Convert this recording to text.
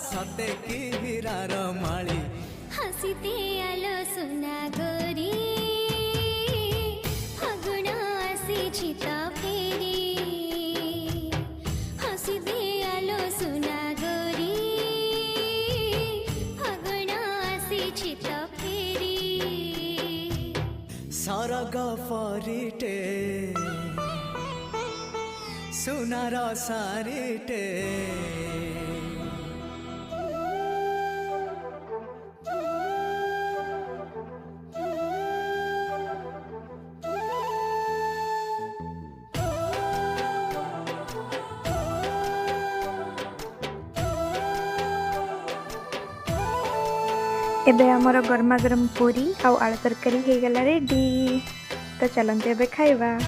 सते की हीरार माली हसीते आलो सुना गोरी फागुण आसी तो फेरी हसीते आलो सुना गोरी फागुण आसी तो फेरी सरग परिटे सुनार सारिटे एबे हमर गरमा गरम पूरी आउ आलू तरकारी हो गला रेडी। तो चलते एबे खाइबा।